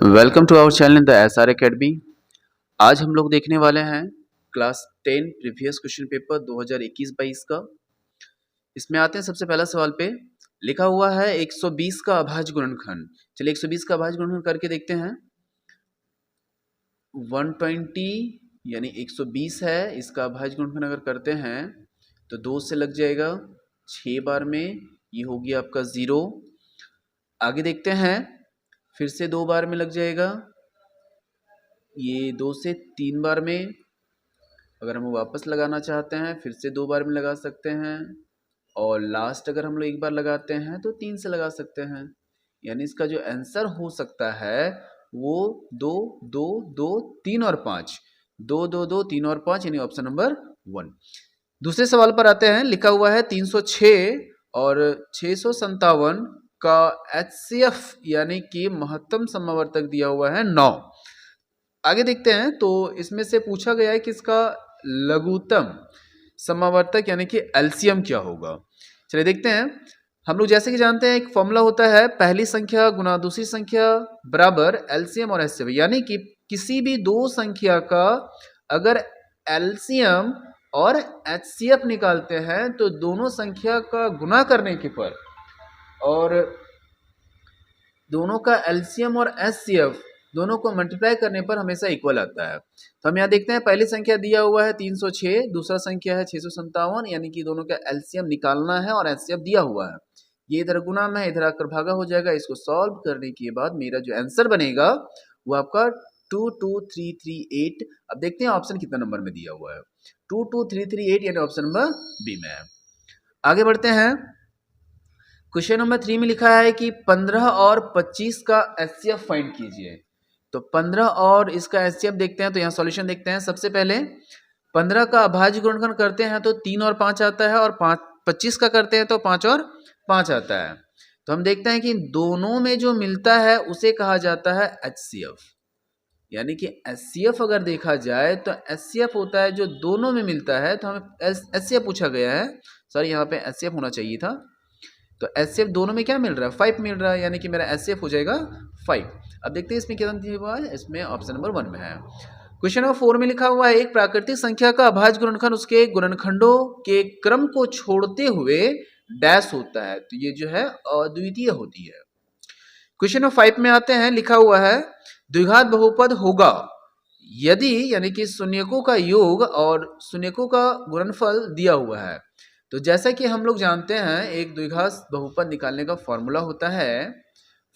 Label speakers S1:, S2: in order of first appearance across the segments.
S1: Welcome to our channel the S R academy. आज हम लोग देखने वाले हैं क्लास 10 प्रीवियस क्वेश्चन पेपर 2021-22 का। इसमें आते हैं सबसे पहला सवाल पे। लिखा हुआ है 120 का अभाज्य गुणनखंड। चलिए 120 का अभाज्य गुणनखंड करके देखते हैं। 120 यानी 120 है, इसका अभाज्य गुणनखंड अगर करते हैं तो 2 से लग जाएगा 6 बार में, ये हो गया आपका 0। आगे देखते हैं, फिर से 2 बार में लग जाएगा, ये 2 से 3 बार में। अगर हम वापस लगाना चाहते हैं फिर से 2 बार में लगा सकते हैं, और लास्ट अगर हम लोग एक बार लगाते हैं तो 3 से लगा सकते हैं। यानी इसका जो आंसर हो सकता है वो 2, 2, 2, 3 और 5, 2, 2, 2, 3 और 5, यानी ऑप्शन नंबर 1। दूसरे सवाल पर आते हैं। लिखा हुआ है 306 और 657 का HCF यानी कि महत्तम समावर्तक दिया हुआ है 9। आगे देखते हैं तो इसमें से पूछा गया है कि इसका लघुत्तम समावर्तक यानी कि एलसीएम क्या होगा। चलिए देखते हैं। हम लोग जैसे कि जानते हैं एक फॉर्मूला होता है, पहली संख्या गुना दूसरी संख्या बराबर एलसीएम और एचसीएफ। यानी कि किसी भी दो संख्या का अगर एलसीएम और एचसीएफ निकालते हैं तो दोनों संख्या का गुना करने के पर, और दोनों का एलसीएम और एचसीएफ दोनों को मल्टीप्लाई करने पर हमेशा इक्वल आता है। तो हम यहाँ देखते हैं पहली संख्या दिया हुआ है 306, दूसरा संख्या है 657, यानी कि दोनों का एलसीएम निकालना है और एचसीएफ दिया हुआ है। ये इधर गुना में इधर आकर भागा हो जाएगा। इसको सॉल्व करने के बाद मेरा जो आंसर बनेगा वो आपका 22338। अब देखते हैं ऑप्शन कितना नंबर में दिया हुआ है। 22338 यानी ऑप्शन नंबर बी में है। आगे बढ़ते हैं। क्वेश्चन नंबर 3 में लिखा है कि 15 और 25 का एचसीएफ फाइंड कीजिए। तो 15 और इसका एचसीएफ देखते हैं, तो यहाँ सॉल्यूशन देखते हैं। सबसे पहले 15 का अभाज्य गुणनखंड करते हैं तो 3 और 5 आता है, और 25 का करते हैं तो 5 और 5 आता है। तो हम देखते हैं कि दोनों में जो मिलता है उसे कहा जाता है एचसीएफ। यानी कि एचसीएफ अगर देखा जाए तो एचसीएफ होता है जो दोनों में मिलता है। तो हमें एचसीएफ पूछा गया है, सॉरी यहाँ पे एचसीएफ होना चाहिए था। तो एचसीएफ दोनों में क्या मिल रहा है? 5 मिल रहा है, यानी कि मेरा एचसीएफ हो जाएगा 5। अब देखते हैं इसमें कितना दिया हुआ है। इसमें ऑप्शन नंबर 1 में है। क्वेश्चन नंबर 4 में लिखा हुआ है एक प्राकृतिक संख्या का अभाज्य गुणनखंड उसके गुणनखंडों के क्रम को छोड़ते हुए डैश होता है। तो ये जो है अद्वितीय होती है। क्वेश्चन नंबर 5 में आते हैं। लिखा हुआ है द्विघात बहुपद होगा यदि, यानी कि शून्यकों का योग और शून्यकों का गुणनफल दिया हुआ है। तो जैसा कि हम लोग जानते हैं एक द्विघात बहुपद निकालने का फॉर्मूला होता है।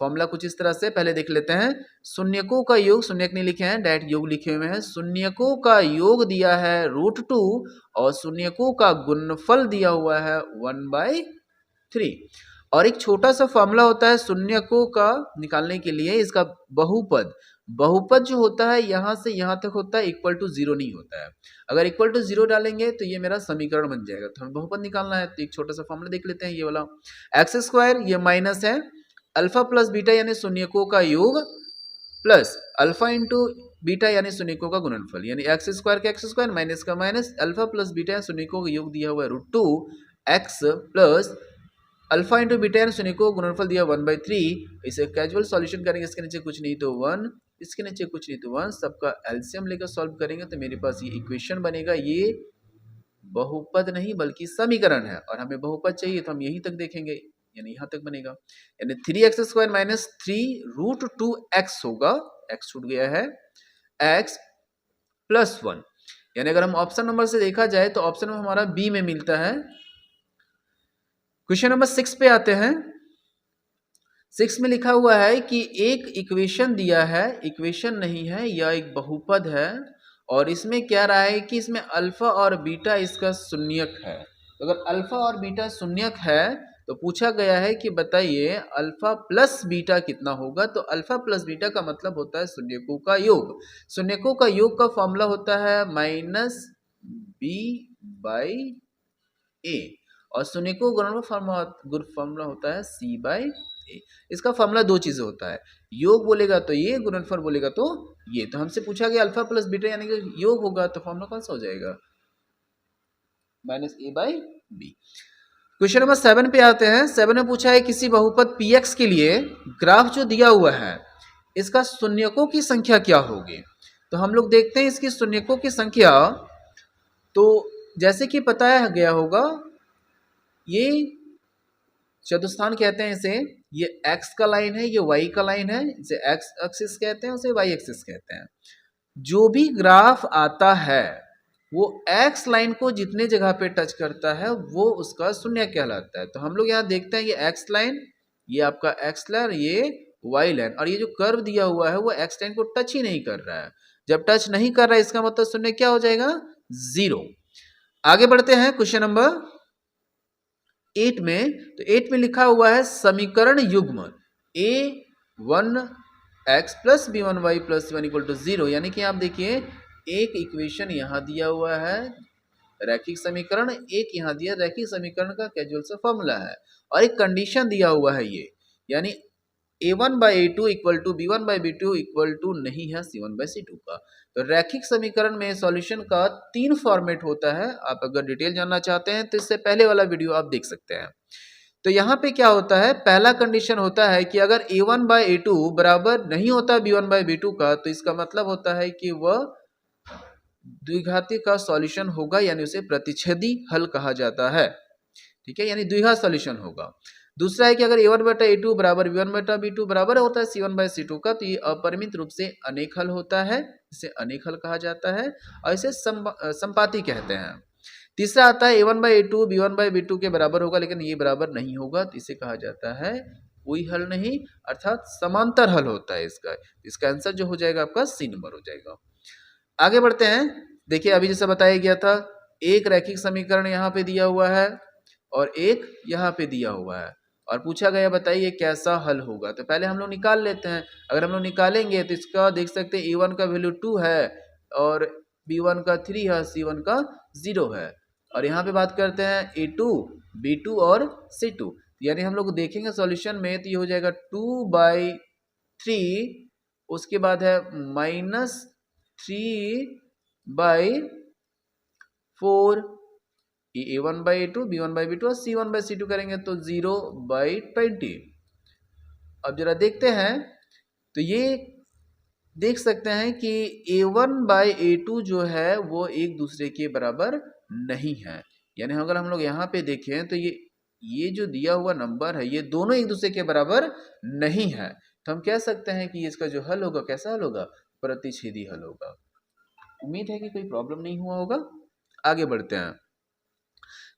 S1: फॉर्मूला कुछ इस तरह से पहले देख लेते हैं। शून्यकों का योग, शून्यक नहीं लिखे हैं, डायरेक्ट योग लिखे हुए हैं। शून्यकों का योग दिया है √2 और शून्यकों का गुणनफल दिया हुआ है 1/3। और एक छोटा सा फॉर्मूला होता है शून्यकों का निकालने के लिए, इसका बहुपद। बहुपद जो होता है यहाँ से यहाँ तक होता है, इक्वल टू 0 नहीं होता है। अगर इक्वल टू 0 डालेंगे तो ये मेरा समीकरण बन जाएगा। तो हमें बहुपद निकालना है तो एक छोटा सा फॉर्मूला देख लेते हैं, ये वाला x², ये माइनस है अल्फा प्लस बीटा यानी शून्यकों का योग प्लस अल्फा इंटू बीटा यानी शून्यकों का गुणनफल, यानी x² का x² माइनस का माइनस अल्फा प्लस बीटा शून्यकों का योग दिया हुआ है √2 x plus alpha into beta यानी शून्यकों का गुणनफल दिया 1/3। इसे कैजुअल सॉल्यूशन करेंगे, इसके नीचे कुछ नहीं तो 1, इसके नीचे कुछ नहीं तो 1, सबका एलसीएम लेकर सॉल्व करेंगे तो मेरे पास ये इक्वेशन बनेगा। ये बहुपद नहीं बल्कि समीकरण है, और हमें बहुपद चाहिए तो हम यहीं तक देखेंगे, यानी यहाँ तक बनेगा। यानी 3x² माइनस 3√2x होगा, x छूट गया है, x प्लस 1। यानी अगर हम ऑप्शन नंबर से देखा जाए तो ऑप्शन नंबर हमारा बी में मिलता है। क्वेश्चन नंबर 6 पे आते हैं। 6 में लिखा हुआ है कि एक इक्वेशन दिया है, इक्वेशन नहीं है, यह एक बहुपद है, और इसमें क्या रहा है कि इसमें अल्फा और बीटा इसका शून्यक है। तो अगर अल्फा और बीटा शून्यक है तो पूछा गया है कि बताइए अल्फा प्लस बीटा कितना होगा। तो अल्फा प्लस बीटा का मतलब होता है शून्यकों का योग। शून्यकों का योग का फॉर्मूला होता है -b/a, और शून्यकों गुणनफल फॉर्मूला होता है c/a। इसका फॉर्मूला दो चीजें होता है, योग बोलेगा तो ये, गुणनफल बोलेगा तो ये। तो हमसे पूछा गया अल्फा प्लस बीटा यानी कि योग होगा, तो फॉर्मूला कौन सा हो जाएगा? -a/b। क्वेश्चन नंबर 7 पे आते हैं। 7 में पूछा है किसी बहुपद px के लिए ग्राफ जो दिया हुआ है इसका शून्यकों की संख्या क्या होगी। तो हम लोग देखते हैं इसकी शून्यकों की संख्या। तो जैसे कि बताया गया होगा, ये चतुस्थान कहते हैं इसे, ये x का लाइन है, ये y का लाइन है, इसे x एक्सिस कहते हैं, उसे y एक्सिस कहते हैं। जो भी ग्राफ आता है वो x लाइन को जितने जगह पे टच करता है वो उसका शून्य कहलाता है। तो हम लोग यहाँ देखते हैं, ये x लाइन, ये आपका x लाइन, ये y लाइन, और ये जो कर्व दिया हुआ है वो x लाइन को टच ही नहीं कर रहा है। जब टच नहीं कर रहा है इसका मतलब शून्य क्या हो जाएगा, 0। आगे बढ़ते हैं क्वेश्चन नंबर 8 में। तो 8 में लिखा हुआ है समीकरण युग्म a1x plus b1y plus c1 equal to 0। यानी कि आप देखिए, एक इक्वेशन यहाँ दिया हुआ है रैखिक समीकरण, एक यहाँ दिया रैखिक समीकरण का कैजुअल सा फॉर्मूला है, और एक कंडीशन दिया हुआ है ये, यानी a1 by a2 equal to b1 by b2 equal to नहीं है c1 बाई c2 का। तो रैखिक समीकरण में सॉल्यूशन का 3 फॉर्मेट होता है। आप अगर डिटेल जानना चाहते हैं तो इससे पहले वाला वीडियो आप देख सकते हैं। तो यहाँ पे क्या होता है, पहला कंडीशन होता है कि अगर a1 बाई a2 बराबर नहीं होता b1 बाई b2 का, तो इसका मतलब होता है कि वह द्विघाती का सॉल्यूशन होगा, यानी उसे प्रतिच्छेदी हल कहा जाता है। ठीक है, यानी द्विघात सॉल्यूशन होगा। दूसरा है कि अगर a1 बटा a2 बराबर b1 बटा b2 बराबर होता है c1 बाई c2 का, तो ये अपरिमित रूप से अनेक हल होता है, इसे अनेक हल कहा जाता है, और इसे संपाती कहते हैं। तीसरा आता है a1 by a2 b1 by b2 के बराबर होगा, लेकिन ये बराबर नहीं होगा, तो इसे कहा जाता है कोई हल नहीं, अर्थात समांतर हल होता है इसका। इसका आंसर जो हो जाएगा आपका सी नंबर हो जाएगा। आगे बढ़ते हैं। देखिए, अभी जैसा बताया गया था, एक रैखिक समीकरण यहाँ पे दिया हुआ है और एक यहाँ पे दिया हुआ है, और पूछा गया बताइए कैसा हल होगा। तो पहले हम लोग निकाल लेते हैं। अगर हम लोग निकालेंगे तो इसका देख सकते हैं a1 का वैल्यू 2 है और b1 का 3 है, c1 का 0 है, और यहाँ पे बात करते हैं a2 b2 और c2, यानी हम लोग देखेंगे सॉल्यूशन में तो ये हो जाएगा 2/3, उसके बाद है -3/4, ये a1 by a2 b1 by b2 और c1 बाई c2 करेंगे तो 0/20। अब जरा देखते हैं, तो ये देख सकते हैं कि a1 बाई a2 जो है वो एक दूसरे के बराबर नहीं है। यानी अगर हम लोग यहाँ पे देखें तो ये जो दिया हुआ नंबर है ये दोनों एक दूसरे के बराबर नहीं है, तो हम कह सकते हैं कि इसका जो हल होगा कैसा हल होगा, प्रतिच्छेदी हल होगा। उम्मीद है कि कोई प्रॉब्लम नहीं हुआ होगा। आगे बढ़ते हैं।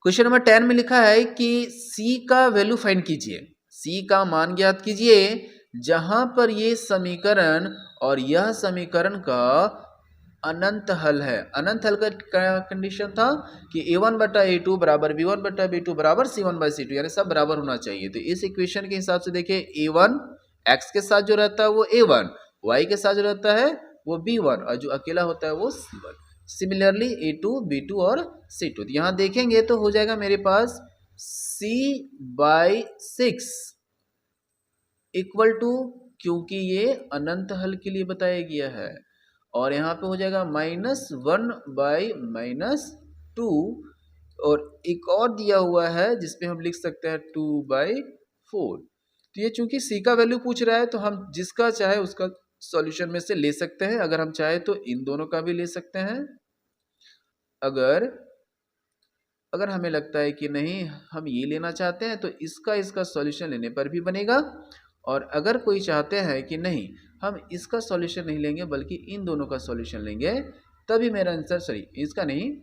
S1: क्वेश्चन नंबर 10 में लिखा है कि c का वैल्यू फाइंड कीजिए, c का मान ज्ञात कीजिए जहां पर ये समीकरण और यह समीकरण का अनंत हल है। अनंत हल का कंडीशन था कि a1 बटा a2 बराबर b1 बटा b2 बराबर c1 बाई c2, यानी सब बराबर होना चाहिए। तो इस इक्वेशन के हिसाब से देखिए, a1 x के साथ जो रहता है वो a1, y के साथ जो रहता है वो b1, और जो अकेला होता है वो c1। सिमिलरली a2 b2 और c2, तो यहाँ देखेंगे तो हो जाएगा मेरे पास c बाई 6 इक्वल टू, क्योंकि ये अनंत हल के लिए बताया गया है, और यहाँ पे हो जाएगा -1 बाई -2, और एक और दिया हुआ है जिसपे हम लिख सकते हैं 2/4। तो ये चूंकि c का वैल्यू पूछ रहा है तो हम जिसका चाहे उसका सॉल्यूशन में से ले सकते हैं। अगर हम चाहे तो इन दोनों का भी ले सकते हैं। अगर हमें लगता है कि नहीं हम ये लेना चाहते हैं तो इसका सॉल्यूशन लेने पर भी बनेगा, और अगर कोई चाहते हैं कि नहीं हम इसका सॉल्यूशन नहीं लेंगे बल्कि इन दोनों का सॉल्यूशन लेंगे, तभी मेरा आंसर, सॉरी इसका नहीं,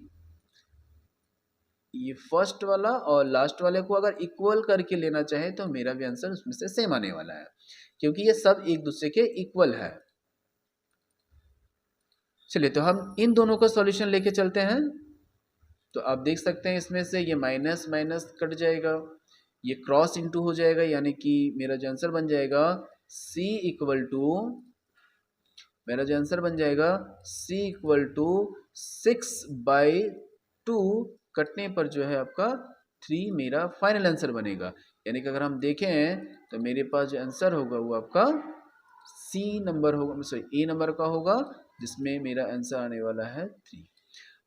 S1: ये फर्स्ट वाला और लास्ट वाले को अगर इक्वल करके लेना चाहे तो मेरा भी आंसर उसमें से सेम आने वाला है, क्योंकि ये सब एक दूसरे के इक्वल है। चलिए, तो हम इन दोनों का सॉल्यूशन लेके चलते हैं। तो आप देख सकते हैं इसमें से ये माइनस माइनस कट जाएगा, ये क्रॉस इनटू हो जाएगा, यानी कि मेरा जो आंसर बन जाएगा c इक्वल टू, मेरा जो आंसर बन जाएगा c इक्वल टू 6/2, कटने पर जो है आपका 3 मेरा फाइनल आंसर बनेगा। यानी कि अगर हम देखें तो मेरे पास जो आंसर होगा वो आपका c नंबर होगा, सॉरी a नंबर का होगा, जिसमें मेरा आंसर आने वाला है 3।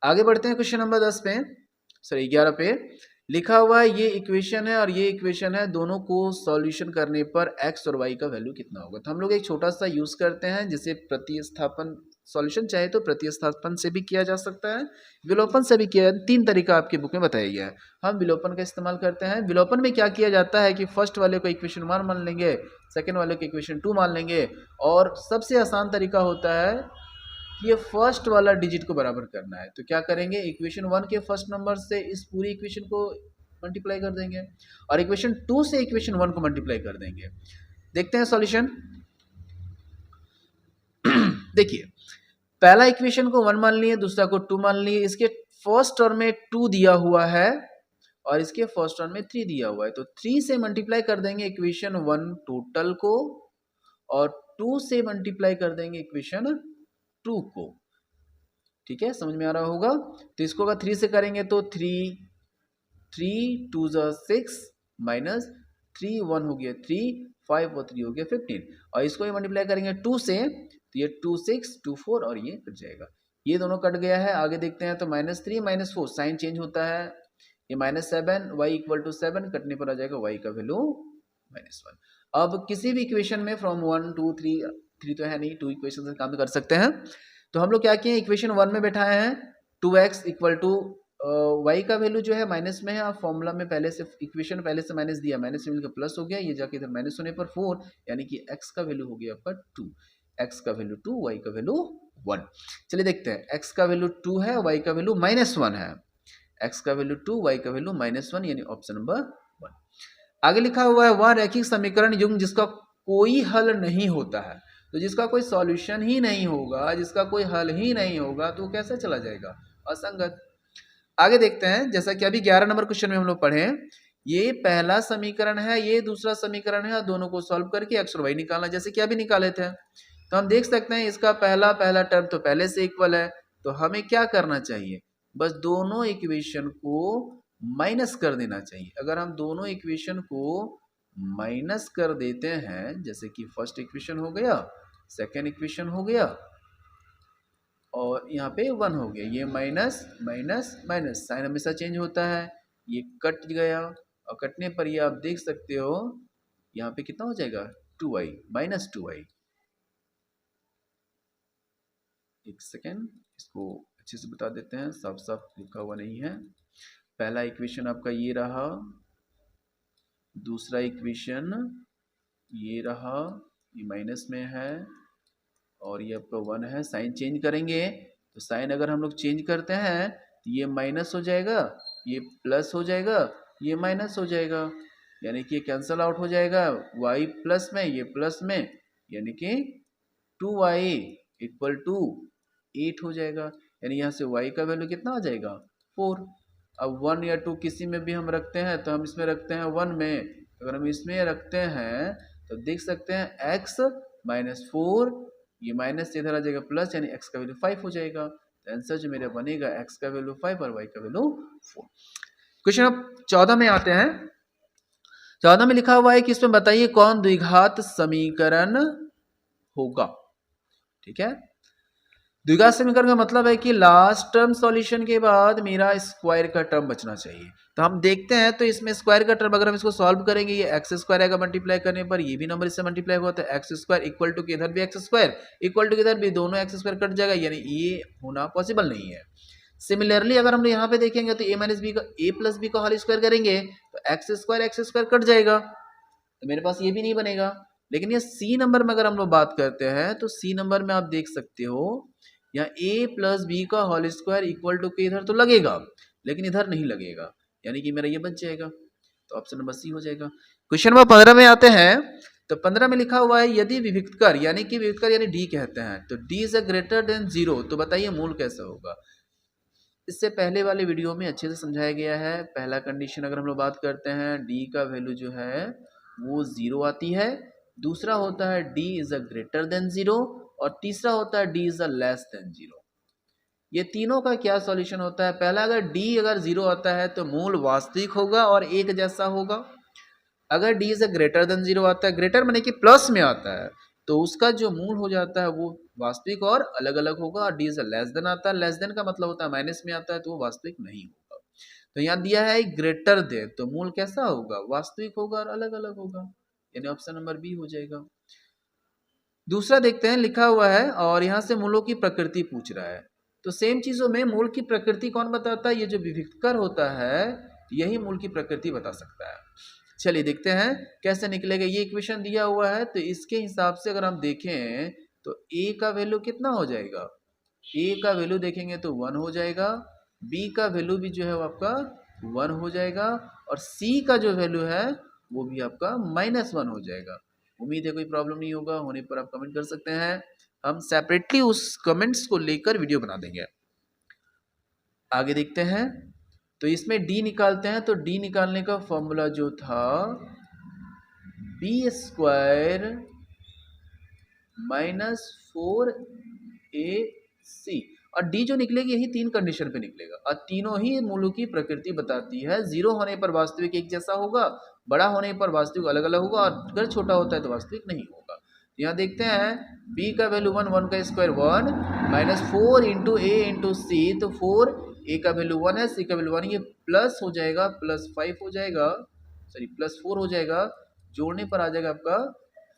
S1: आगे बढ़ते हैं क्वेश्चन नंबर 10 पे, सॉरी 11 पे। लिखा हुआ है ये इक्वेशन है और ये इक्वेशन है, दोनों को सॉल्यूशन करने पर x और y का वैल्यू कितना होगा। तो हम लोग एक छोटा सा यूज करते हैं जिसे प्रतिस्थापन, सॉल्यूशन चाहे तो प्रतिस्थापन से भी किया जा सकता है, विलोपन से भी किया। 3 तरीका आपकी बुक में बताया गया है। हम विलोपन का इस्तेमाल करते हैं। विलोपन में क्या किया जाता है कि फर्स्ट वाले को इक्वेशन 1 मान लेंगे, सेकेंड वाले को इक्वेशन 2 मान लेंगे, और सबसे आसान तरीका होता है कि ये फर्स्ट वाला डिजिट को बराबर करना है। तो क्या करेंगे, इक्वेशन 1 के फर्स्ट नंबर से इस पूरी इक्वेशन को मल्टीप्लाई कर देंगे और इक्वेशन 2 से इक्वेशन 1 को मल्टीप्लाई कर देंगे। देखते हैं सॉल्यूशन। देखिए, पहला इक्वेशन को 1 मान लिए, दूसरा को 2 मान लिए, इसके फर्स्ट टर्म में 2 दिया हुआ है और इसके फर्स्ट टर्म में 3 दिया हुआ है। तो 3 से मल्टीप्लाई कर देंगे इक्वेशन 1 टोटल को और 2 से मल्टीप्लाई कर देंगे इक्वेशन 2 को। ठीक है, समझ में आ रहा होगा। तो इसको अगर 3 से करेंगे तो 3 2 6 माइनस 3 1 हो गया 3 5 और 3 हो गया 15, और इसको ही मल्टीप्लाई करेंगे 2 से तो ये 2 6 2 4 और ये कट जाएगा, ये दोनों कट गया है। आगे देखते हैं तो -3 -4 साइन चेंज होता है, ये -7 y = 7 कटने पर आ जाएगा y का वैल्यू -1। अब किसी भी इक्वेशन में फ्रॉम 1 2 3 तो है नहीं, 2 इक्वेशन से काम कर सकते हैं। तो हम लोग क्या किए, इक्वेशन 1 में बैठाए हैं 2x = y का वैल्यू जो है माइनस में है, और फॉर्मूला में पहले से इक्वेशन पहले से माइनस दिया, माइनस से मिलकर प्लस हो गया, ये जाके इधर माइनस होने पर 4, यानी कि x का वैल्यू हो गया आपका 2, x का वैल्यू 2, y का वैल्यू 1। चलिए देखते हैं, x का वैल्यू 2 है, y का वैल्यू -1 है, x का वैल्यू 2, y का वैल्यू -1, यानी ऑप्शन नंबर 1। आगे लिखा हुआ है वह रैखिक समीकरण युग्म जिसका कोई हल नहीं होता है। तो जिसका कोई सॉल्यूशन ही नहीं होगा, जिसका कोई हल ही नहीं होगा, तो कैसे चला जाएगा, असंगत। आगे देखते हैं, जैसा कि अभी 11 नंबर क्वेश्चन में हम लोग पढ़े, ये पहला समीकरण है, ये दूसरा समीकरण है, और दोनों को सॉल्व करके x और y निकालना, जैसे कि अभी निकाले थे। तो हम देख सकते हैं इसका पहला टर्म तो पहले से इक्वल है, तो हमें क्या करना चाहिए, बस दोनों इक्वेशन को माइनस कर देना चाहिए। अगर हम दोनों इक्वेशन को माइनस कर देते हैं, जैसे कि फर्स्ट इक्वेशन हो गया, सेकेंड इक्वेशन हो गया, और यहाँ पे 1 हो गया, ये माइनस माइनस माइनस, साइन हमेशा चेंज होता है, ये कट गया, और कटने पर ये आप देख सकते हो यहाँ पे कितना हो जाएगा, 2y -2y। एक सेकेंड, इसको अच्छे से बता देते हैं, साफ साफ लिखा हुआ नहीं है। पहला इक्वेशन आपका ये रहा, दूसरा इक्वेशन ये रहा, ये माइनस में है, और ये आपका 1 है। साइन चेंज करेंगे तो साइन अगर हम लोग चेंज करते हैं तो ये माइनस हो जाएगा, ये प्लस हो जाएगा, ये माइनस हो जाएगा, यानी कि ये कैंसल आउट हो जाएगा, y प्लस में ये प्लस में, यानी कि 2y = 8 हो जाएगा, यानी यहाँ से y का वैल्यू कितना आ जाएगा, 4। अब 1 या 2 किसी में भी हम रखते हैं, तो हम इसमें रखते हैं 1 में, अगर हम इसमें रखते हैं तो देख सकते हैं x -4, ये माइनस से इधर आ जाएगा प्लस, यानी x का वैल्यू 5 हो जाएगा। तो आंसर जो मेरा बनेगा x का वैल्यू 5 और y का वैल्यू 4। क्वेश्चन अब 14 में आते हैं। 14 में लिखा हुआ है कि इसमें बताइए कौन द्विघात समीकरण होगा। ठीक है, द्विघात समीकरण का मतलब है कि लास्ट टर्म सॉल्यूशन के बाद मेरा स्क्वायर का टर्म बचना चाहिए। तो हम देखते हैं, तो इसमें स्क्वायर का टर्म अगर हम इसको सॉल्व करेंगे, ये x² आएगा मल्टीप्लाई करने पर, ये भी नंबर इससे मल्टीप्लाई होता है, x² इक्वल टू इधर भी x² इक्वल टू इधर भी, दोनों x² कट जाएगा, यानी ये होना पॉसिबल नहीं है। सिमिलरली अगर हम यहाँ पे देखेंगे तो a प्लस बी का होल स्क्वायर करेंगे तो x² कट जाएगा, तो मेरे पास ये भी नहीं बनेगा। लेकिन ये सी नंबर में अगर हम लोग बात करते हैं, तो सी नंबर में आप देख सकते हो यहाँ a प्लस बी का होल स्क्वायर इक्वल टू के इधर तो लगेगा, लेकिन इधर नहीं लगेगा, यानी कि मेरा ये बच जाएगा, तो ऑप्शन नंबर सी हो जाएगा। क्वेश्चन नंबर 15 में आते हैं। तो 15 में लिखा हुआ है यदि विविक्तकर यानी कि विविक्तकर यानी डी कहते हैं, तो डी इज ग्रेटर देन 0, तो बताइए मूल कैसा होगा। इससे पहले वाले वीडियो में अच्छे से समझाया गया है। पहला कंडीशन अगर हम लोग बात करते हैं, डी का वैल्यू जो है वो 0 आती है, दूसरा होता है डी इज ग्रेटर देन 0, और तीसरा होता है डी इज लेस देन 0। ये तीनों का क्या सॉल्यूशन होता है, पहला अगर डी अगर 0 आता है तो मूल वास्तविक होगा और एक जैसा होगा। अगर डी इज ग्रेटर देन 0 आता है, ग्रेटर माने कि प्लस में आता है, तो उसका जो मूल हो जाता है वो वास्तविक और अलग अलग होगा। और डी इज लेस देन आता है, लेस देन का मतलब होता है माइनस में आता है, तो वो वास्तविक नहीं होगा। तो यहाँ दिया है ग्रेटर देन, तो मूल कैसा होगा, वास्तविक होगा और अलग अलग होगा, यानी ऑप्शन नंबर बी हो जाएगा। दूसरा देखते हैं, लिखा हुआ है और यहाँ से मूलों की प्रकृति पूछ रहा है। तो सेम चीजों में मूल की प्रकृति कौन बताता है, ये जो विविक्तकर होता है यही मूल की प्रकृति बता सकता है। चलिए देखते हैं कैसे निकलेगा। ये इक्वेशन दिया हुआ है तो इसके हिसाब से अगर हम देखें तो a का वैल्यू कितना हो जाएगा, a का वैल्यू देखेंगे तो 1 हो जाएगा, b का वैल्यू भी जो है वो आपका 1 हो जाएगा और c का जो वैल्यू है वो भी आपका -1 हो जाएगा। उम्मीद है कोई प्रॉब्लम नहीं होगा, होने पर आप कमेंट कर सकते हैं, हम सेपरेटली उस कमेंट्स को लेकर वीडियो बना देंगे। आगे देखते हैं, तो इसमें d निकालते हैं, तो d निकालने का फॉर्मूला जो था b² -4ac, और d जो निकलेगी यही 3 कंडीशन पे निकलेगा और तीनों ही मूलों की प्रकृति बताती है। 0 होने पर वास्तविक एक जैसा होगा, बड़ा होने पर वास्तविक अलग अलग होगा और अगर छोटा होता है तो वास्तविक नहीं होगा। यहाँ देखते हैं b का वैल्यू 1, 1 का स्क्वायर 1 -4 इंटू a इंटू सी, तो 4, a का वैल्यू 1 है, c का वैल्यू 1, ये प्लस हो जाएगा, +5 हो जाएगा, सॉरी +4 हो जाएगा, जोड़ने पर आ जाएगा आपका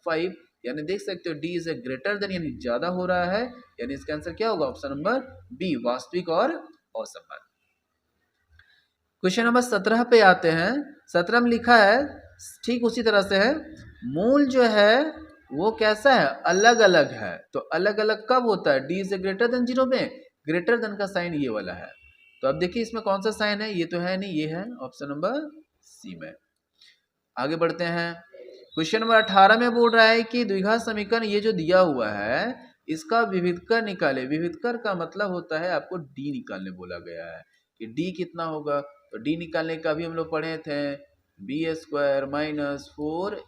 S1: 5, यानी देख सकते हो d is a greater than, यानी ज्यादा हो रहा है, यानी इसका आंसर क्या होगा, ऑप्शन नंबर बी, वास्तविक और असमान। क्वेश्चन नंबर 17 पे आते हैं। 17 में लिखा है ठीक उसी तरह से है, मूल जो है वो कैसा है, अलग अलग है। तो अलग अलग कब होता है, d is a greater than 0 में, ग्रेटर देन का साइन ये वाला है। तो अब देखिए इसमें कौन सा साइन है, ये तो है नहीं, ये है ऑप्शन नंबर सी में। आगे बढ़ते हैं, क्वेश्चन नंबर 18 में बोल रहा है कि द्विघात समीकरण ये जो दिया हुआ है इसका विविधकर निकाले। विविधकर का मतलब होता है आपको d निकालने बोला गया है कि d कितना होगा। तो d निकालने का भी हम लोग पढ़े थे, b² -4ac।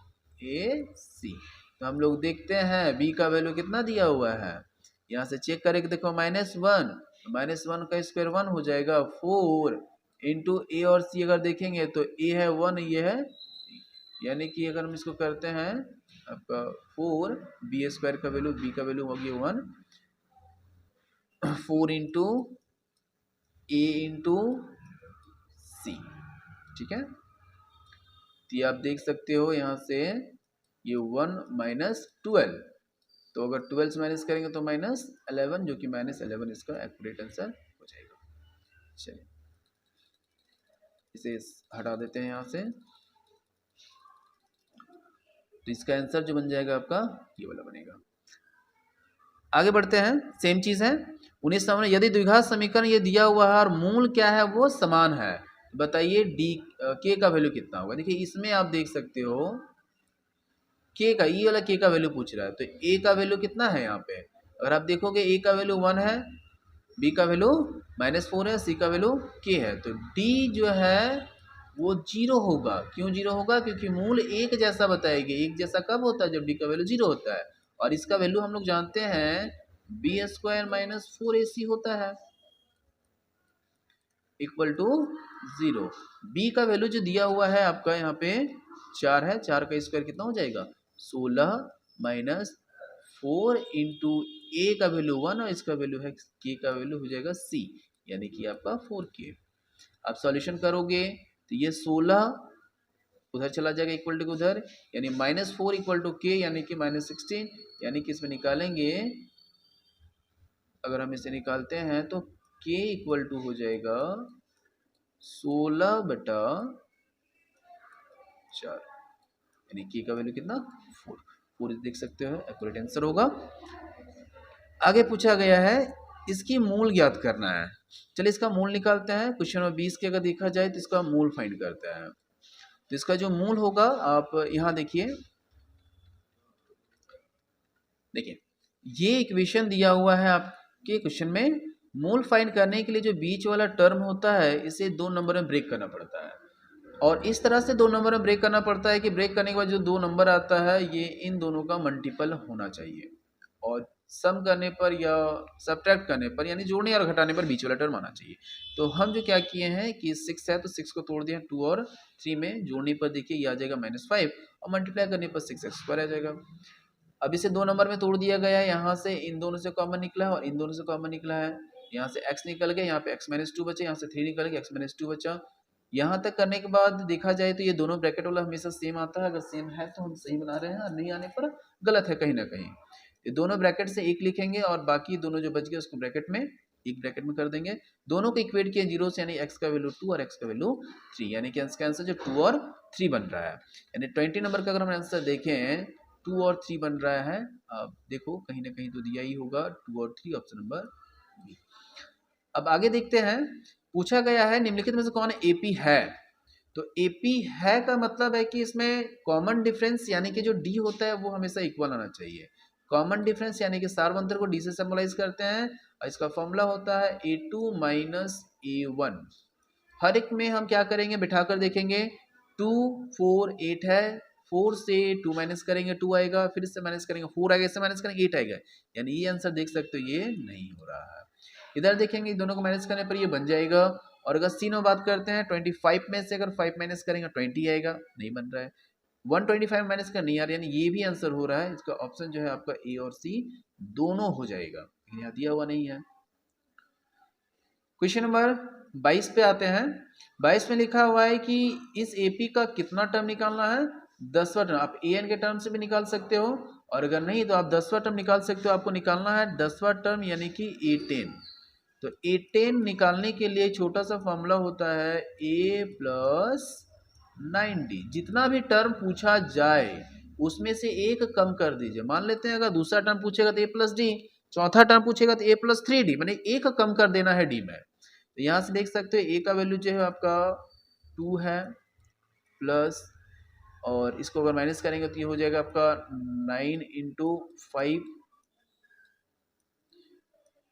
S1: तो हम लोग देखते हैं b का वैल्यू कितना दिया हुआ है, यहाँ से चेक करके देखो -1, -1 का स्क्वायर 1 हो जाएगा, 4 इंटू a और c अगर देखेंगे तो a है 1, ये है, यानी कि अगर हम इसको करते हैं आपका 4, b² का वैल्यू, b का वैल्यू होगी 1, 4 इंटू a इंटू सी, ठीक है। तो ये आप देख सकते हो यहाँ से ये 1 -12, तो अगर 12 से माइनस करेंगे तो -11, जो कि -11 इसका एक्यूरेट आंसर हो जाएगा। चलिए इसे हटा देते हैं यहाँ से, तो इसका आंसर जो बन जाएगा आपका ये वाला बनेगा। आगे बढ़ते हैं, सेम चीज है 19 नंबर, यदि द्विघात समीकरण ये दिया हुआ है और मूल क्या है वो समान है, बताइए डी के का वैल्यू कितना होगा। देखिए इसमें आप देख सकते हो के का, ये वाला के का वैल्यू पूछ रहा है, तो ए का वैल्यू कितना है यहाँ पे, अगर आप देखोगे ए का वैल्यू 1 है, बी का वैल्यू -4 है, सी का वैल्यू के है, तो डी जो है वो 0 होगा। क्यों 0 होगा, क्योंकि मूल एक जैसा बताएगी। एक जैसा कब होता है, जब डी का वैल्यू 0 होता है, और इसका वैल्यू हम लोग जानते हैं b² -4ac होता है, इक्वल टू 0। b का वैल्यू जो दिया हुआ है आपका यहाँ पे 4 है, 4 का स्क्वायर कितना हो जाएगा 16 -4 इंटू a का वैल्यू 1 और इसका वैल्यू है k का वैल्यू हो जाएगा c, यानी कि आपका 4k। आप सॉल्यूशन करोगे तो ये 16 उधर चला जाएगा इक्वल टू उधर, यानी -4 इक्वल टू k, यानी कि -16, यानी कि इसमें निकालेंगे, अगर हम इसे निकालते हैं तो k इक्वल टू हो जाएगा 16/4, यानी k का वैल्यू कितना 4 देख सकते हो, एक्यूरेट आंसर होगा। आगे पूछा गया है इसकी मूल ज्ञात करना है। चलिए इसका मूल निकालते हैं। क्वेश्चन नंबर 20 के अगर देखा जाए तो इसका मूल फाइंड करते हैं। तो इसका जो मूल होगा आप यहाँ देखिए, ये इक्वेशन दिया हुआ है आपके क्वेश्चन में। मूल फाइंड करने के लिए जो बीच वाला टर्म होता है इसे 2 नंबर में ब्रेक करना पड़ता है, और इस तरह से 2 नंबर में ब्रेक करना पड़ता है कि ब्रेक करने के बाद जो 2 नंबर आता है ये इन दोनों का मल्टीपल होना चाहिए, और सम करने पर या सब्ट्रैक्ट करने पर, यानी जोड़ने और घटाने पर बीच वाला टर्म आना चाहिए। तो हम जो क्या किए हैं कि 6 है तो 6 को तोड़ दिया 2 और 3 में, जोड़ने पर देखिए ये आ जाएगा -5 और मल्टीप्लाई करने पर 6x² आ जाएगा। अब इसे 2 नंबर में तोड़ दिया गया है, यहाँ से इन दोनों से कॉमन निकला है और इन दोनों से कॉमन निकला है, यहाँ से x निकल गया, यहाँ पे x -2 बचे, यहाँ से 3 निकल गया, x -2 बचा, यहाँ तक करने के बाद देखा जाए तो ये दोनों ब्रैकेट वाला हमेशा सेम आता है, अगर सेम है तो हम सही बना रहे हैं, और नहीं आने पर गलत है कहीं ना कहीं। ये दोनों ब्रैकेट से एक लिखेंगे और बाकी दोनों जो बच गए उसको ब्रैकेट में, एक ब्रैकेट में कर देंगे। दोनों को इक्वेट किए जीरो से, यानी एक्स का वैल्यू 2 और एक्स का वैल्यू 3, यानी कि इसका आंसर जो 2 और 3 बन रहा है। यानी 20 नंबर का अगर हम आंसर देखें 2 और 3 बन रहा है। अब देखो कहीं ना कहीं तो दिया ही होगा 2 और 3, ऑप्शन नंबर बी। अब आगे देखते हैं, पूछा गया है निम्नलिखित में से कौन एपी है। तो एपी है का मतलब है कि इसमें कॉमन डिफरेंस यानी कि जो डी होता है वो हमेशा इक्वल आना चाहिए। कॉमन डिफरेंस यानी कि सार्वंतर को डी से सिंबलाइज करते हैं, और इसका फॉर्मूला होता है a2 माइनस a1। हर एक में हम क्या करेंगे, बिठाकर देखेंगे। 2 4 8 है, 4 से 2 माइनस करेंगे 2 आएगा, फिर इससे माइनस करेंगे 4 आएगा, इससे माइनस करेंगे 8 आएगा, यानी ये आंसर देख सकते हो ये नहीं हो रहा है। इधर देखेंगे दोनों को माइनस करने पर ये बन जाएगा। और अगर सी में बात करते हैं 25 में से अगर 5 माइनस करेंगे 20 आएगा, नहीं बन रहा है। 125 माइनस का नहीं आ रहा, यानी ये भी आंसर हो रहा है। इसका ऑप्शन जो है आपका ए और सी दोनों हो जाएगा, यहाँ दिया हुआ नहीं है। क्वेश्चन नंबर 22 पे आते हैं। 22 में लिखा हुआ है कि इस एपी का कितना टर्म निकालना है, 10वां टर्म। आप ए एन के टर्म से भी निकाल सकते हो, और अगर नहीं तो आप 10वां टर्म निकाल सकते हो। आपको निकालना है 10वां टर्म यानी कि A10। तो A10 निकालने के लिए छोटा सा फॉर्मूला होता है a प्लस 9d। जितना भी टर्म पूछा जाए उसमें से एक कम कर दीजिए। मान लेते हैं अगर दूसरा टर्म पूछेगा तो a प्लस डी, चौथा टर्म पूछेगा तो a प्लस 3d, मैंने एक कम कर देना है डी में। तो यहाँ से देख सकते हो a का वैल्यू जो है आपका 2 है, प्लस, और इसको अगर माइनस करेंगे तो ये हो जाएगा आपका 9 इंटू 5।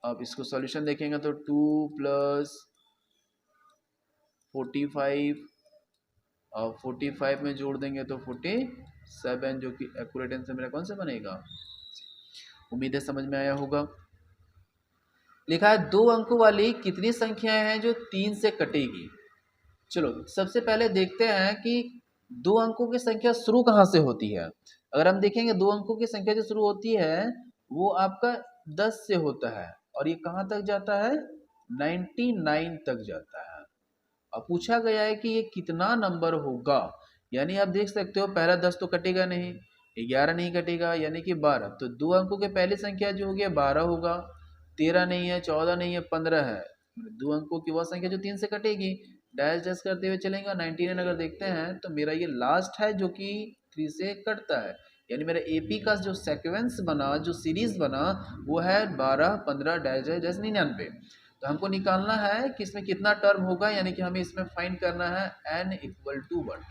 S1: अब इसको सॉल्यूशन देखेंगे तो 2 प्लस 45, और 45 में जोड़ देंगे तो 47, जो कि एक्यूरेट आंसर मेरा कौन सा बनेगा। उम्मीद है समझ में आया होगा। लिखा है 2 अंकों वाली कितनी संख्याएं हैं जो 3 से कटेगी। चलो सबसे पहले देखते हैं कि 2 अंकों की संख्या शुरू कहाँ से होती है। अगर हम देखेंगे 2 अंकों की संख्या जो शुरू होती है वो आपका 10 से होता है, और ये कहाँ तक जाता है, 99 तक जाता है। अब पूछा गया है कि ये कितना नंबर होगा, यानी आप देख सकते हो पहला 10 तो कटेगा नहीं, 11 नहीं कटेगा, यानी कि 12। तो 2 अंकों के पहली संख्या जो होगी 12 होगा, 13 नहीं है, 14 नहीं है, 15 है। 2 अंकों की वह संख्या जो 3 से कटेगी। डैश डैश करते हुए चलेंगे। 99 अगर देखते हैं तो मेरा ये लास्ट है जो कि 3 से कटता है, यानी मेरा एपी का जो सेक्वेंस बना, जो सीरीज बना, वो है 12 15 डैश डैश डैश 99। तो हमको निकालना है कि इसमें कितना टर्म होगा, यानी कि हमें इसमें फाइंड करना है n इक्वल टू 1,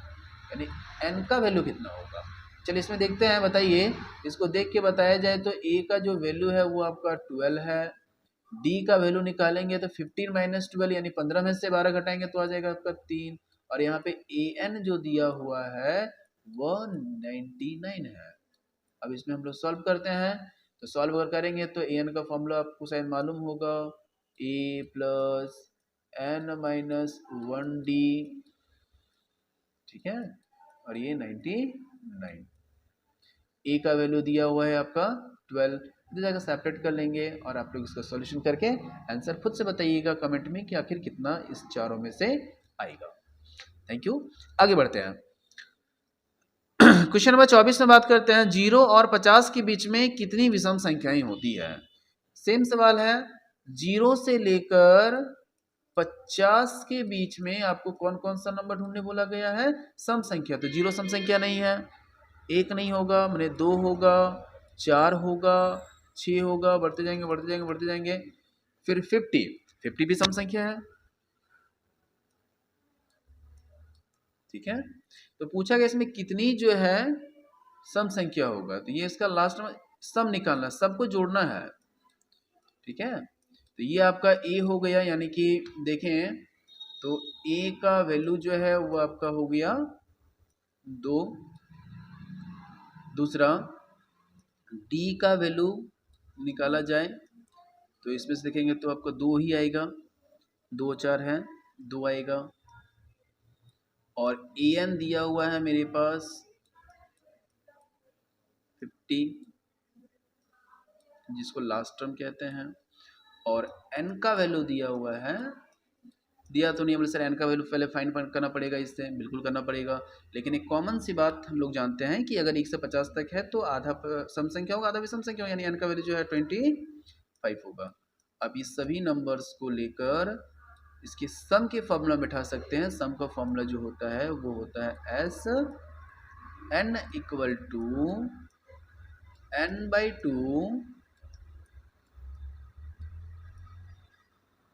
S1: यानी n का वैल्यू कितना होगा। चलिए इसमें देखते हैं, बताइए। इसको देख के बताया जाए तो a का जो वैल्यू है वो आपका 12 है, d का वैल्यू निकालेंगे तो 15 माइनस 12, यानी 15 में से 12 घटाएंगे तो आ जाएगा आपका 3, और यहाँ पे an जो दिया हुआ है वह 99 है। अब इसमें हम लोग सॉल्व करते हैं। तो सॉल्व अगर करेंगे तो an का फॉर्मूला आपको शायद मालूम होगा, a plus n minus 1d, ठीक है, और ये 99। a का वैल्यू दिया हुआ है आपका 12, इधर जाकर सेपरेट कर लेंगे, और आप लोग इसका सॉल्यूशन करके आंसर खुद से बताइएगा कमेंट में कि आखिर कितना इस चारों में से आएगा। Thank you. आगे बढ़ते हैं। क्वेश्चन नंबर 24 में बात करते हैं 0 और 50 के बीच में कितनी विषम संख्याएं होती है। सेम सवाल है, 0 से लेकर 50 के बीच में आपको कौन कौन सा नंबर ढूंढने बोला गया है, सम संख्या। तो 0 सम संख्या नहीं है, 1 नहीं होगा, मैंने 2 होगा, 4 होगा, 6 होगा, बढ़ते जाएंगे बढ़ते जाएंगे बढ़ते जाएंगे। फिर 50 भी सम संख्या है, ठीक है। तो पूछा गया इसमें कितनी जो है सम संख्या होगा, तो ये इसका लास्ट में सम निकालना, सबको जोड़ना है, ठीक है। तो ये आपका ए हो गया, यानी कि देखें तो ए का वैल्यू जो है वो आपका हो गया 2। दूसरा डी का वैल्यू निकाला जाए तो इसमें से देखेंगे तो आपका 2 ही आएगा, 2 4 है, 2 आएगा। और ए एन दिया हुआ है मेरे पास 50, जिसको लास्ट टर्म कहते हैं, और n का वैल्यू दिया हुआ है दिया तो नहीं बोले सर एन का वैल्यू पहले फाइंड करना पड़ेगा, इससे बिल्कुल करना पड़ेगा। लेकिन एक कॉमन सी बात हम लोग जानते हैं कि अगर 1 से 50 तक है तो आधा सम संख्या होगा, आधा विषम संख्या होगा, यानी एन का वैल्यू जो है 25 होगा। अब इस सभी नंबर्स को लेकर इसके सम के फॉर्मूला बैठा सकते हैं। सम का फॉर्मूला जो होता है वो होता है S n equal to n/2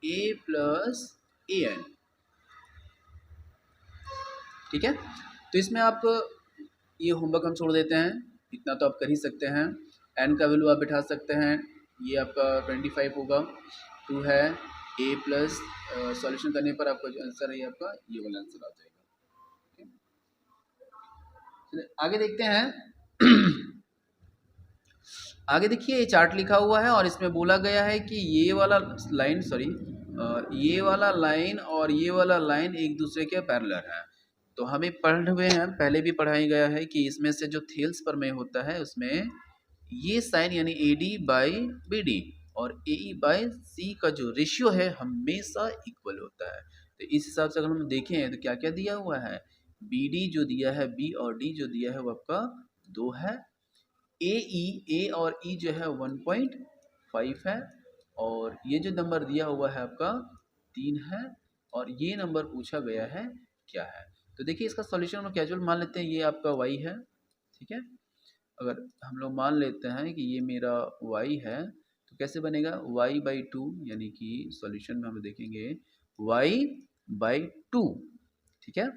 S1: a plus a n. ठीक है, तो इसमें आप ये होमवर्क हम छोड़ देते हैं, इतना तो आप कर ही सकते हैं। n का वैल्यू आप बैठा सकते हैं, ये आपका 25 होगा, 2 है a प्लस सॉल्यूशन करने पर आपका जो आंसर है आपका ये वाला आंसर आ जाएगा। आगे देखते हैं। आगे देखिए ये चार्ट लिखा हुआ है और इसमें बोला गया है कि ये वाला लाइन ये वाला लाइन और ये वाला लाइन एक दूसरे के पैरेलल है। तो हमें पढ़े हुए हैं, पहले भी पढ़ाया गया है कि इसमें से जो थेल्स प्रमेय होता है उसमें ये साइन यानी AD बाई BD और AE बाई C का जो रेशियो है हमेशा इक्वल होता है। तो इस हिसाब से अगर हम देखें तो क्या क्या दिया हुआ है, BD जो दिया है, B और D जो दिया है वो आपका 2 है, A और E जो है 1.5 है, और ये जो नंबर दिया हुआ है आपका 3 है, और ये नंबर पूछा गया है क्या है। तो देखिए इसका सॉल्यूशन हम कैजुअल मान लेते हैं, ये आपका y है। ठीक है, अगर हम लोग मान लेते हैं कि ये मेरा y है तो कैसे बनेगा, y/2 यानी कि सॉल्यूशन में हम देखेंगे y/2। ठीक है,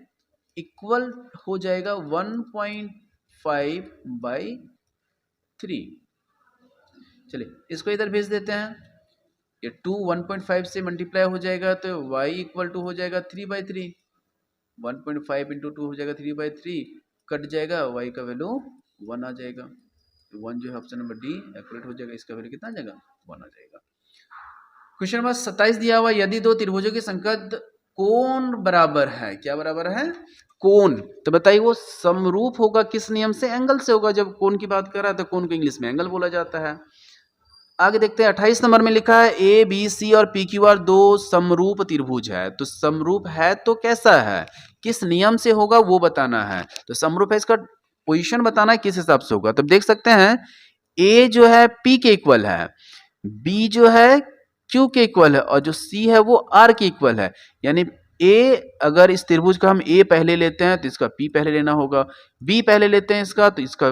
S1: इक्वल हो जाएगा 1.5/3। चलिए इसको इधर भेज देते हैं, ये 2 1.5 से मल्टीप्लाई हो जाएगा तो y इक्वल टू हो जाएगा 3/3। 1.5 इंटू 2 हो जाएगा 3/3, कट जाएगा, y का वैल्यू 1 आ जाएगा। 1 जो है ऑप्शन नंबर डी एक्यूरेट हो जाएगा, इसका वैल्यू कितना आ जाएगा, 1 आ जाएगा। क्वेश्चन नंबर 27 दिया हुआ, यदि दो त्रिभुजों की संगत कोण बराबर है, क्या बराबर है, कोण, तो बताइए वो समरूप होगा किस नियम से, एंगल से होगा। जब कोण की बात कर रहा है तो कोण को इंग्लिश में एंगल बोला जाता है। आगे देखते हैं 28 नंबर में लिखा है ABC और PQR दो समरूप त्रिभुज है। तो समरूप है तो कैसा है, किस नियम से होगा वो बताना है। तो समरूप है, इसका पोजीशन बताना है किस हिसाब से होगा। तो देख सकते हैं A जो है P के इक्वल है, B जो है Q के इक्वल है, और जो C है वो R के इक्वल है। यानी A, अगर इस त्रिभुज का हम A पहले लेते हैं तो इसका P पहले लेना होगा, B पहले लेते हैं इसका तो इसका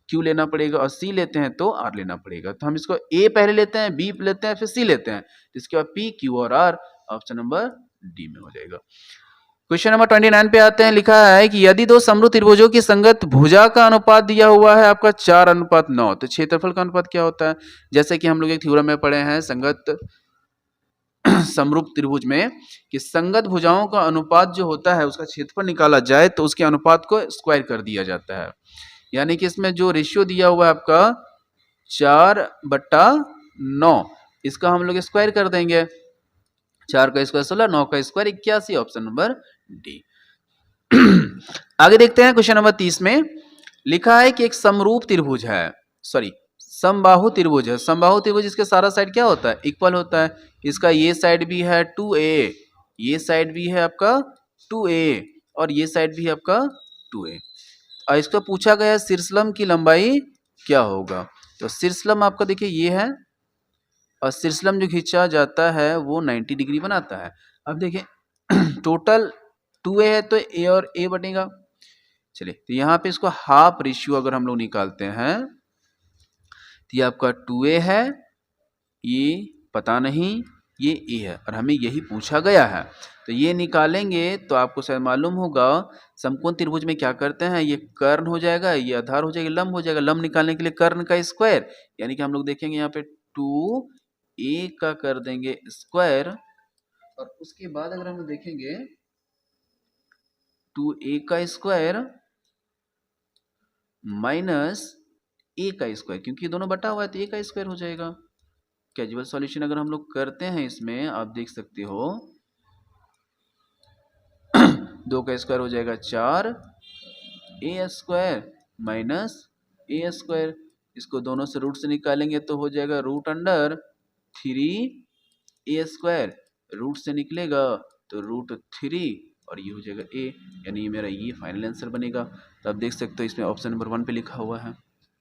S1: Q लेना पड़ेगा, और C लेते हैं तो R लेना पड़ेगा। तो हम इसको A पहले लेते हैं, B लेते हैं, फिर C लेते हैं, तो इसके बाद P, Q और R ऑप्शन नंबर डी में हो जाएगा। क्वेश्चन नंबर 29 पे आते हैं, लिखा है कि यदि दो समरूप त्रिभुजों की संगत भुजा का अनुपात दिया हुआ है आपका 4:9, तो क्षेत्रफल का अनुपात क्या होता है। जैसे कि हम लोग एक थ्योरम में पढ़े हैं संगत समरूप त्रिभुज में कि संगत भुजाओं का अनुपात जो होता है उसका क्षेत्रफल निकाला जाए तो उसके अनुपात को स्क्वायर कर दिया जाता है। यानी कि इसमें जो रेशियो दिया हुआ है आपका 4/9, इसका हम लोग स्क्वायर कर देंगे, 4 का स्क्वायर 16, 9 का स्क्वायर 81, ऑप्शन नंबर डी। आगे देखते हैं क्वेश्चन नंबर 30 में लिखा है कि एक समरूप त्रिभुज है, समबाहु त्रिभुज है। समबाहु त्रिभुज इसके सारा साइड क्या होता है, इक्वल होता है। इसका ये साइड भी है 2a, ये साइड भी है आपका 2a, और ये साइड भी है आपका 2a। और इसको पूछा गया शीर्षलंब की लंबाई क्या होगा। तो शीर्षलंब आपका देखिए ये है, और शीर्षलंब जो खींचा जाता है वो 90 डिग्री बनाता है। अब देखिए टोटल 2a है तो a और a बनेगा। चलिए तो यहाँ पे इसको हाफ रेशियो अगर हम लोग निकालते हैं तो ये आपका 2a है, ये पता नहीं, ये a है, और हमें यही पूछा गया है। तो ये निकालेंगे तो आपको शायद मालूम होगा समकोण त्रिभुज में क्या करते हैं, ये कर्ण हो जाएगा, ये आधार हो जाएगा, लंब हो जाएगा। लंब निकालने के लिए कर्ण का स्क्वायर, यानी कि हम लोग देखेंगे यहाँ पे 2a का कर देंगे स्क्वायर, और उसके बाद अगर हम देखेंगे 2a का स्क्वायर माइनस a का स्क्वायर, क्योंकि दोनों बटा हुआ है तो a का स्क्वायर हो जाएगा। कैजुअल सॉल्यूशन अगर हम लोग करते हैं इसमें आप देख सकते हो 2 का स्क्वायर हो जाएगा 4a square minus a square, इसको दोनों से रूट से निकालेंगे तो हो जाएगा √3a स्क्वायर, रूट से निकलेगा तो √3 और ये हो जाएगा a, यानी ये मेरा ये फाइनल आंसर बनेगा। तो आप देख सकते हो इसमें ऑप्शन नंबर 1 पे लिखा हुआ है।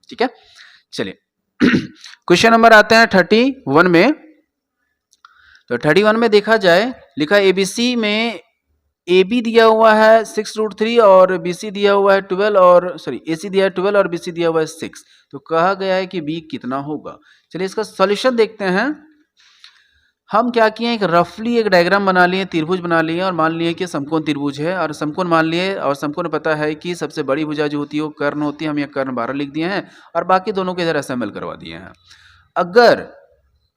S1: ठीक है, चलिए क्वेश्चन नंबर आते हैं 31 में। तो 31 में देखा जाए, लिखा ABC में AB दिया हुआ है 6√3 और BC दिया हुआ है 12 और AC दिया है 12 और BC दिया हुआ है 6। तो कहा गया है कि B कितना होगा। चलिए इसका सॉल्यूशन देखते हैं। हम क्या किए, एक रफली एक डायग्राम बना लिए, त्रिभुज बना लिए और मान लिए कि समकोण त्रिभुज है और समकोण मान लिए, और समकोण पता है कि सबसे बड़ी भुजा जो होती है वो कर्ण होती है। हम ये कर्ण 12 लिख दिए हैं और बाकी दोनों के इधर असेंबल करवा दिए हैं। अगर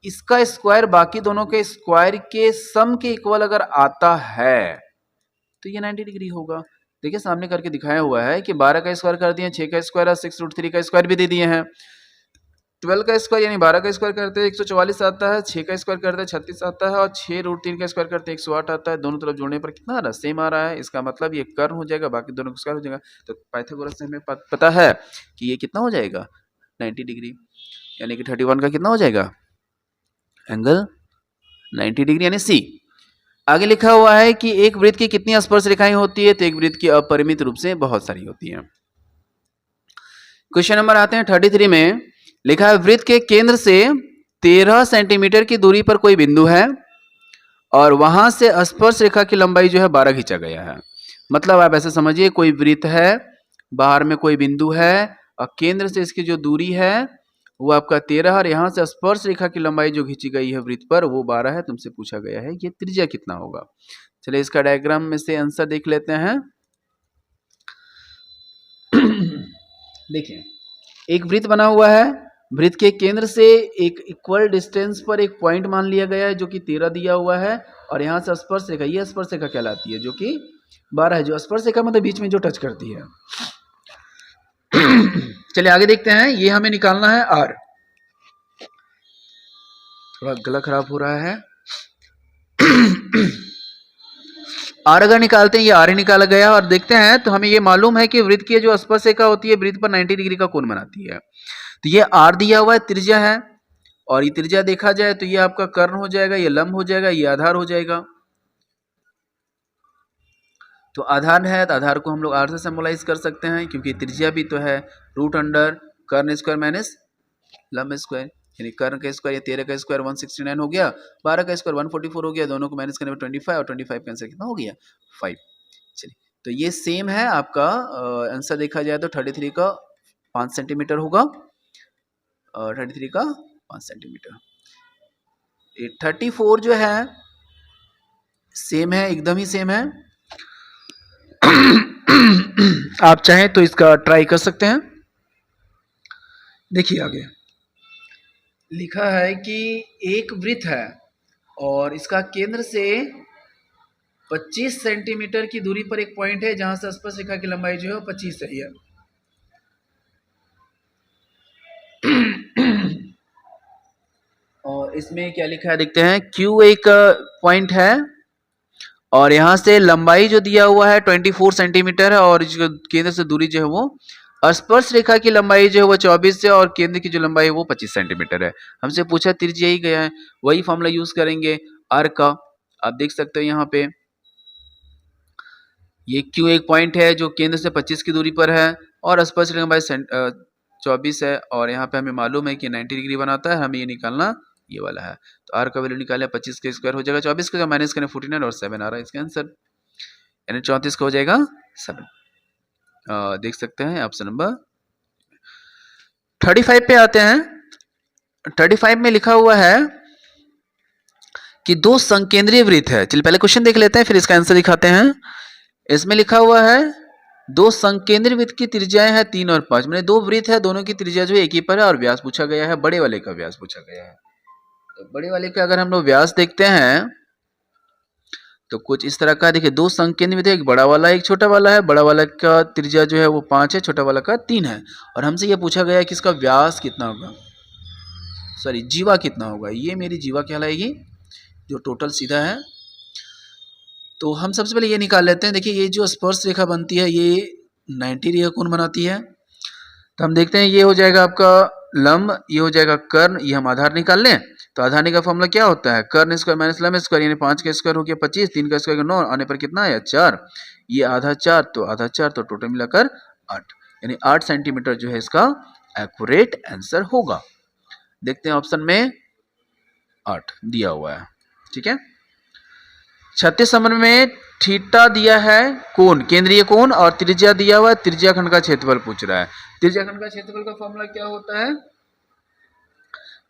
S1: इसका स्क्वायर बाकी दोनों के स्क्वायर के सम के इक्वल अगर आता है तो ये 90 डिग्री होगा। देखिए सामने करके दिखाया हुआ है कि 12 का स्क्वायर कर दिए, 6 का स्क्वायर और 6√3 का स्क्वायर भी दे दिए हैं। 12 का स्क्वायर यानी 12 का स्क्वायर करते हैं 144 आता है, 6 का स्क्वायर करते हैं 36 आता है और 6√3 का स्क्वायर करते हैं 108 आता है। दोनों तरफ जोड़ने पर कितना आ रहा है, सेम आ रहा है। इसका मतलब ये कर्ण हो जाएगा, बाकी दोनों का स्क्वायर हो जाएगा। तो पाइथागोरस से हमें पता है कि ये कितना हो जाएगा 90 डिग्री, यानी कि 31 का कितना हो जाएगा एंगल 90 डिग्री यानी सी। आगे लिखा हुआ है कि एक वृत्त की कितनी स्पर्श रेखाएं होती है, तो एक वृत्त की अपरिमित रूप से बहुत सारी होती हैं। क्वेश्चन नंबर आते हैं 33 में। लिखा है वृत्त के केंद्र से 13 सेंटीमीटर की दूरी पर कोई बिंदु है और वहां से स्पर्श रेखा की लंबाई जो है 12 खींचा गया है। मतलब आप ऐसे समझिए, कोई वृत्त है, बाहर में कोई बिंदु है और केंद्र से इसकी जो दूरी है वो आपका 13 और यहाँ से स्पर्श रेखा की लंबाई जो खींची गई है वृत्त पर वो 12 है। तुमसे पूछा गया है कि त्रिज्या कितना होगा। चलिए इसका डायग्राम में से आंसर देख लेते हैं। देखिए एक वृत्त बना हुआ है, वृत्त के केंद्र से एक इक्वल डिस्टेंस पर एक पॉइंट मान लिया गया है जो कि 13 दिया हुआ है और यहाँ से स्पर्श रेखा, ये स्पर्श रेखा कहलाती है जो कि 12 है। जो स्पर्श रेखा मतलब बीच में जो टच करती है। चलिए आगे देखते हैं। ये हमें निकालना है R। थोड़ा गला खराब हो रहा है। R अगर निकालते हैं, ये R ही निकाला गया और देखते हैं तो हमें ये मालूम है कि वृत्त की जो स्पर्श रेखा होती है वृत्त पर 90 डिग्री का कोण बनाती है। तो ये R दिया हुआ है, त्रिज्या है, और ये त्रिज्या देखा जाए तो ये आपका कर्ण हो जाएगा, ये लंब हो जाएगा, ये आधार हो जाएगा। तो आधार है तो आधार को हम लोग R से सिंबलाइज कर सकते हैं क्योंकि त्रिज्या भी तो है √अंडर कर्ण स्क्वायर माइनस लंब स्क्वायर, यानी कर्ण का स्क्वायर, ये 13 का स्क्वायर 169 हो गया, 12 का स्क्वायर 144 हो गया, दोनों को माइनस करने पर 25 और 25 का आंसर कितना हो गया 5। चलिए तो ये सेम है आपका आंसर देखा जाए तो 33 का 5 सेंटीमीटर होगा, 33 का 5 सेंटीमीटर। 34 जो है सेम है, एकदम ही सेम है। आप चाहें तो इसका ट्राई कर सकते हैं। देखिए आगे लिखा है कि एक वृत्त है और इसका केंद्र से 25 सेंटीमीटर की दूरी पर एक पॉइंट है जहां से स्पर्श रेखा की लंबाई जो है 25 है। और इसमें क्या लिखा है देखते हैं। Q एक पॉइंट है और यहाँ से लंबाई जो दिया हुआ है 24 सेंटीमीटर है और जो केंद्र से दूरी जो है वो, स्पर्श रेखा की लंबाई जो है वो 24 है और केंद्र की जो लंबाई है वो 25 सेंटीमीटर है। हमसे पूछा त्रिज्या ही गया है, वही फॉर्मूला यूज करेंगे R का। आप देख सकते हो यहाँ पे ये Q एक पॉइंट है जो केंद्र से 25 की दूरी पर है और स्पर्श रेखा लंबाई 24 है और यहाँ पे हमें मालूम है कि 90 डिग्री बनाता है। हमें ये निकालना ये वाला है। तो R का वैल्यू निकाले 25 के स्क्वायर हो जाएगा 24 का, माइनस करें 49 और 7 आ रहा है इसका आंसर, यानी 34 का हो जाएगा 7। देख सकते हैं ऑप्शन नंबर 35 पे आते हैं। 35 में लिखा हुआ है कि दो संकेंद्रीय वृत्त है। चलिए पहले क्वेश्चन देख लेते हैं फिर इसका आंसर दिखाते हैं। इसमें लिखा हुआ है दो संकेंद्रीय वृत्त की त्रिज्याएं हैं 3 और 5। मैंने दो वृत्त है, दोनों की त्रिज्या जो एक ही पर है और व्यास पूछा गया है, बड़े वाले का व्यास पूछा गया है। तो बड़े वाले का अगर हम लोग व्यास देखते हैं तो कुछ इस तरह का, देखिए दो संकेंद्रीय वृत्त, एक बड़ा वाला एक छोटा वाला है। बड़ा वाला का त्रिज्या जो है वो 5 है, छोटा वाला का 3 है और हमसे ये पूछा गया है कि इसका व्यास कितना होगा, सॉरी जीवा कितना होगा। ये मेरी जीवा कहलाएगी जो टोटल सीधा है। तो हम सबसे पहले ये निकाल लेते हैं। देखिए ये जो स्पर्श रेखा बनती है ये 90 डिग्री का कोण बनाती है। तो हम देखते हैं ये हो जाएगा आपका लंब ये हो जाएगा कर्ण, ये हम आधार निकाल लें तो आधार का फॉर्मूला क्या होता है, कर्ण स्क्वायर माइनस लंब स्क्वायर, यानी 5 का स्क्वायर हो गया 25, 3 का स्क्वायर 9, आने पर कितना आया 4, ये आधा 4 तो आधा 4 तो टोटल मिलाकर 8, यानी 8 सेंटीमीटर जो है इसका एक्यूरेट आंसर होगा। देखते हैं ऑप्शन में 8 दिया हुआ है, ठीक है। 36 नंबर में थीटा दिया है कोण, केंद्रीय कोण, और त्रिज्या दिया हुआ है, त्रिज्या खंड का क्षेत्रफल पूछ रहा है। त्रिज्या खंड का क्षेत्रफल का फॉर्मूला क्या होता है,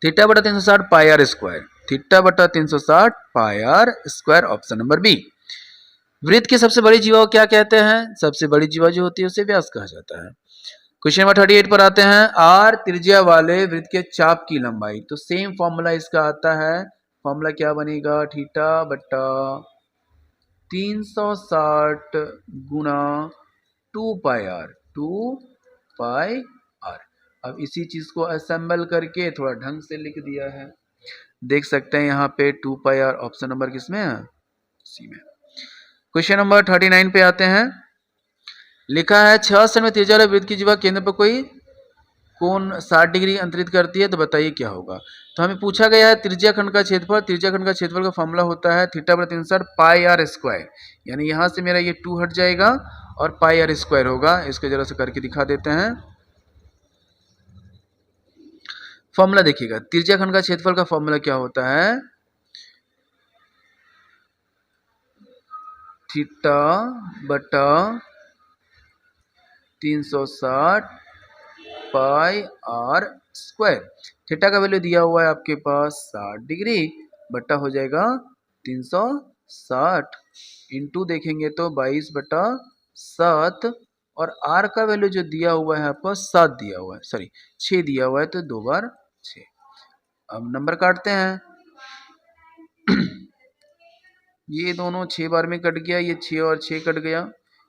S1: थीटा बटा 360 पाई आर स्क्वायर, थीटा बटा 360 pi R square, option number B. वृत्त की सबसे बड़ी जीवा को क्या कहते हैं, सबसे बड़ी जीवा जो होती है उसे व्यास कहा जाता है। क्वेश्चन नंबर 38 पर आते हैं, आर त्रिज्या वाले वृत्त के चाप की लंबाई, तो सेम फॉर्मूला इसका आता है, फॉर्मूला क्या बनेगा, थीटा बटा 360 गुना 2 पाई आर, 2 पाई आर। अब इसी चीज को असेंबल करके थोड़ा ढंग से लिख दिया है, देख सकते हैं यहाँ पे 2 पाई आर, ऑप्शन नंबर किसमें है, सी में। क्वेश्चन नंबर 39 पे आते हैं, लिखा है 6 सेंटीमीटर में त्रिज्या वाले वृत्त की जीवा केंद्र पर कोई कोण 60 डिग्री अंतरित करती है, तो बताइए क्या होगा। तो हमें पूछा गया है त्रिज्या खंड का क्षेत्रफल, त्रिज्या खंड का क्षेत्रफल का फॉर्मूला होता है थीटा बटा 360 पाई आर स्क्वायर, यानी यहां से मेरा ये 2 हट जाएगा और पाई आर स्क्वायर होगा। इसको जरा सा करके दिखा देते हैं, फॉर्मूला देखिएगा, त्रिज्या खंड का क्षेत्रफल का फॉर्मूला क्या होता है, थीटा बटा 360 पाई आर स्क्वायर। थीटा का वैल्यू दिया हुआ है आपके पास 60 डिग्री, बटा हो जाएगा 360, इंटू देखेंगे तो 22 बटा 7, और आर का वैल्यू जो दिया हुआ है आपको 7 दिया हुआ है, सॉरी 6 दिया हुआ है, तो 2 बार 6। अब नंबर काटते हैं, ये दोनों 6 बार में कट गया, ये 6 और 6 कट गया,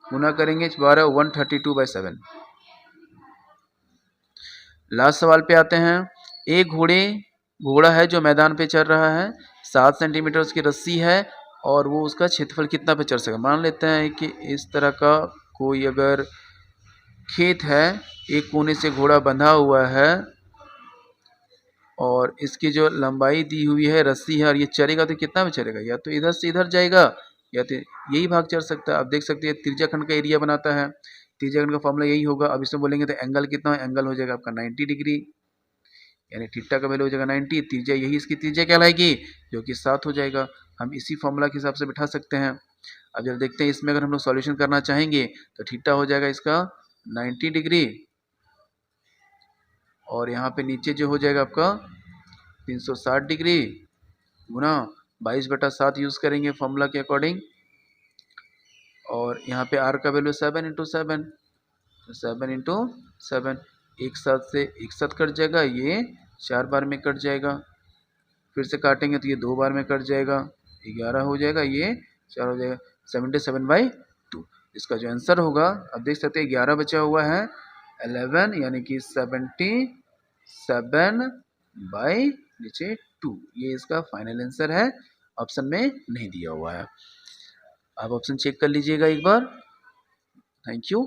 S1: गुना करेंगे 12, 132/7। लास्ट सवाल पे आते हैं, एक घोड़ा है जो मैदान पे चल रहा है, 7 सेंटीमीटर उसकी रस्सी है और वो उसका क्षेत्रफल कितना पे चढ़ सकेगा। मान लेते हैं कि इस तरह का कोई अगर खेत है, एक कोने से घोड़ा बंधा हुआ है और इसकी जो लंबाई दी हुई है रस्सी है, और ये चढ़ेगा तो कितना पे चढ़ेगा, या तो इधर से इधर जाएगा या तो यही भाग चढ़ सकता है। आप देख सकते हैं त्रिज्या खंड का एरिया बनाता है, त्रिज्या खंड का फॉर्मूला यही होगा। अब इसमें बोलेंगे तो एंगल कितना है, एंगल हो जाएगा आपका 90 डिग्री, यानी थीटा का वैल्यू हो जाएगा 90, त्रिज्या यही इसकी त्रिज्या कहलाएगी जो कि 7 हो जाएगा। हम इसी फॉर्मूला के हिसाब से बिठा सकते हैं। अब जब देखते हैं इसमें अगर हम लोग सॉल्यूशन करना चाहेंगे तो थीटा हो जाएगा इसका 90 डिग्री, और यहाँ पे नीचे जो हो जाएगा आपका 360 डिग्री गुना 22/7 यूज करेंगे फॉर्मूला के अकॉर्डिंग, और यहाँ पे आर का वैल्यू 7 × 7, 7 × 7, एक साथ कट जाएगा, ये 4 बार में कट जाएगा, फिर से काटेंगे तो ये 2 बार में कट जाएगा, 11 हो जाएगा, ये 4 हो जाएगा, 77/2 इसका जो आंसर होगा। अब देख सकते हैं 11 बचा हुआ है, 11 यानी कि 77/2, ये इसका फाइनल आंसर है, ऑप्शन में नहीं दिया हुआ है। आप ऑप्शन चेक कर लीजिएगा एक बार। Thank you.